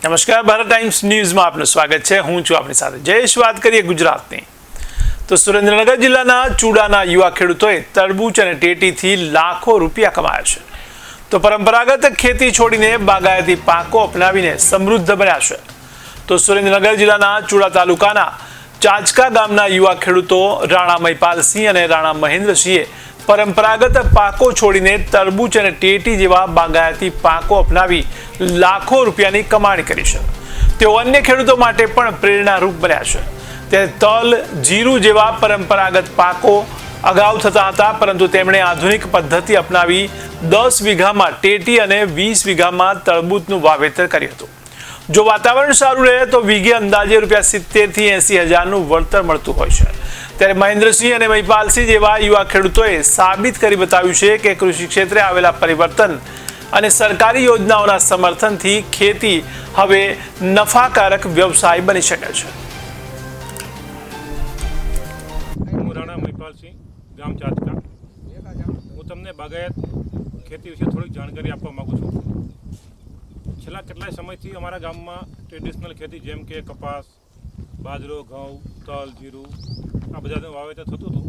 નમસ્કાર, ભારત ટાઈમ્સ ન્યૂઝમાં આપનું સ્વાગત છે। હું છું આપની સાથે જયેશ। વાત કરીએ ગુજરાતની તો સુરેન્દ્રનગર જિલ્લાના ચૂડાના યુવા ખેડૂતોએ તરબૂચ અને ટેટીથી લાખો રૂપિયા કમાયા છે। તો પરંપરાગત ખેતી છોડીને બાગાયતી પાકો અપનાવીને સમૃદ્ધ બન્યા છે। તો સુરેન્દ્રનગર જિલ્લાના ચૂડા તાલુકાના ચાચકા ગામના યુવા ખેડૂતો રાણા મહિપાલસિંહ અને રાણા મહેન્દ્રસિંહે પરંપરાગત પાકો છોડીને તરબૂચ અને ટેટી જેવા બાગાયતી પાકો અપનાવી લાખો રૂપિયાની કમાણી કરી છે। તેઓ અન્ય ખેડૂતો માટે પણ પ્રેરણારૂપ બન્યા છે। ત્યારે તલ, જીરું જેવા પરંપરાગત પાકો અગાઉ થતા હતા, પરંતુ તેમણે આધુનિક પદ્ધતિ અપનાવી 10 વીઘામાં ટેટી અને 20 વીઘામાં તરબૂચનું વાવેતર કર્યું હતું। જો વાતાવરણ સારું રહે તો વીઘે અંદાજે ₹70,000 થી 80,000નું વળતર મળતું હોય છે। ત્યારે મહેન્દ્રસિંહ અને મહિપાલસિંહ જેવા યુવા ખેડૂતોએ સાબિત કરી બતાવ્યું છે કે કૃષિ ક્ષેત્રે આવેલા પરિવર્તન અને સરકારી યોજનાઓના સમર્થનથી ખેતી હવે નફાકારક વ્યવસાય બની શકે છે। હું રાણા મહિપાલસિંહ, ગામ ચાચકા। હું તમને બાગાયત ખેતી વિશે થોડીક જાણકારી આપવા માગું છું। છેલ્લા કેટલાય સમયથી અમારા ગામમાં ટ્રેડિશનલ ખેતી જેમ કે કપાસ, બાજરો, ઘઉં, તલ, જીરું આ બધાનું વાવેતર થતું હતું।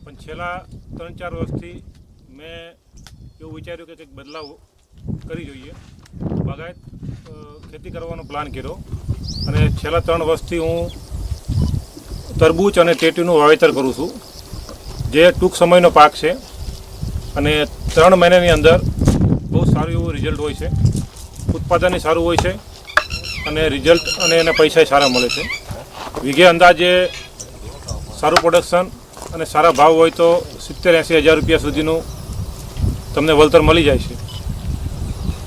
પણ છેલ્લા 3-4 વર્ષથી મેં એવું વિચાર્યું કે કંઈક બદલાવ કરી જોઈએ। બાગાયત ખેતી કરવાનો પ્લાન કર્યો અને છેલ્લા 3 વર્ષથી હું તરબૂચ અને ટેટીનું વાવેતર કરું છું, જે ટૂંક સમયનો પાક છે અને 3 મહિનાની અંદર બહુ સારું એવું રિઝલ્ટ હોય છે। ઉત્પાદન સારું હોય છે અને રિઝલ્ટ અને એને પૈસા સારા મળે છે। વીઘે અંદાજે સારું પ્રોડક્શન અને સારા ભાવ હોય તો 70-80 હજાર રૂપિયા સુધીનું તમને વળતર મળી જાય છે।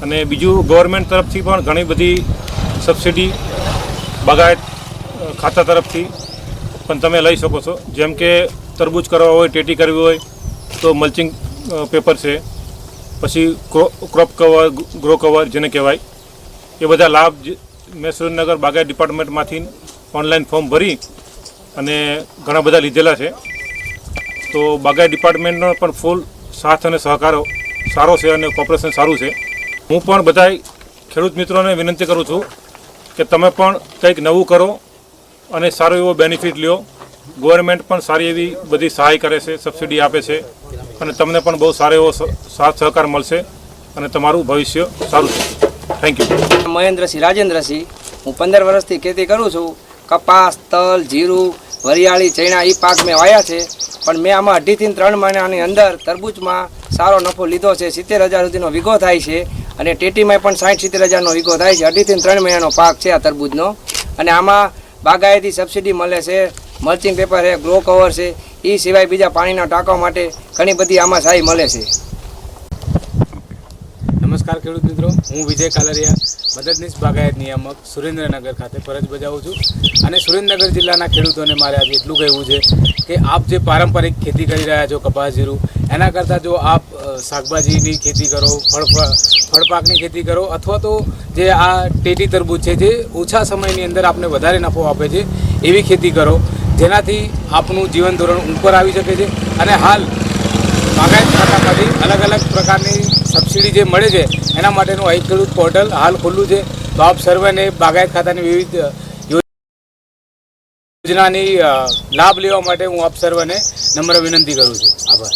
અને બીજું, ગવર્મેન્ટ તરફથી પણ ઘણી બધી સબસિડી બાગાયત ખાતા તરફથી પણ તમે લઈ શકો છો। જેમ કે તરબૂચ કરવા હોય, ટેટી કરવી હોય તો મલ્ચિંગ પેપર છે, પછી ક્રોપ કવર, ગ્રો કવર જેને કહેવાય, એ બધા લાભ મેં સુરેન્દ્રનગર બાગાયત ડિપાર્ટમેન્ટમાંથી ઓનલાઈન ફોર્મ ભરી અને ઘણા બધા લીધેલા છે। તો બાગાયત ડિપાર્ટમેન્ટનો પણ ફૂલ સાથ અને સહકાર સારો છે અને કોઓપરેશન સારું છે। હું પણ બધા ખેડૂત મિત્રોને વિનંતી કરું છું કે તમે પણ કંઈક નવું કરો અને સારો એવો બેનિફિટ લ્યો। ગવર્મેન્ટ પણ સારી એવી બધી સહાય કરે છે, સબસિડી આપે છે અને તમને પણ બહુ સારો એવો સાથ સહકાર મળશે અને તમારું ભવિષ્ય સારું થશે। Thank you. મહેન્દ્રસિંહ રાજેન્દ્રસિંહ, હું 15 વર્ષથી ખેતી કરું છું। કપાસ, તલ, જીરું, વરિયાળી, ચણા એ પાક મેં વાયા છે, પણ મેં આમાં 2.5 થી 3 મહિનાની અંદર તરબૂચમાં સારો નફો લીધો છે। 70,000 સુધીનો વીઘો થાય છે અને ટેટીમાં પણ 60-70,000નો વીઘો થાય છે। 2.5 થી 3 મહિનાનો પાક છે આ તરબૂચનો અને આમાં બાગાયતી સબસિડી મળે છે, મલ્ચિંગ પેપર છે, ગ્રો કવર છે, એ સિવાય બીજા પાણીના ટાંકા માટે ઘણી બધી આમાં સહાય મળે છે। નમસ્કાર ખેડૂત મિત્રો, હું વિજય કાલરિયા, મદદનીશ બાગાયત નિયામક, સુરેન્દ્રનગર ખાતે ફરજ બજાવું છું। અને સુરેન્દ્રનગર જિલ્લાના ખેડૂતોને મારે આજે એટલું કહેવું છે કે આપ જે પારંપરિક ખેતી કરી રહ્યા છો કપાસ, જીરું, એના કરતાં જો આપ શાકભાજીની ખેતી કરો, ફળપાકની ખેતી કરો, અથવા તો જે આ ટેટી તરબૂચ છે જે ઓછા સમયની અંદર આપને વધારે નફો આપે છે એવી ખેતી કરો, જેનાથી આપનું જીવન ધોરણ ઉપર આવી શકે છે। અને હાલ બાગાયત ખાતામાંથી અલગ અલગ પ્રકારની સબસિડી જે મળે છે એના માટેનું અહીં ખેડૂત પોર્ટલ હાલ ખુલ્લું છે। તો આપ સર્વેને બાગાયત ખાતાની વિવિધ યોજનાની લાભ લેવા માટે હું આપ સર્વેને નમ્ર વિનંતી કરું છું। આભાર।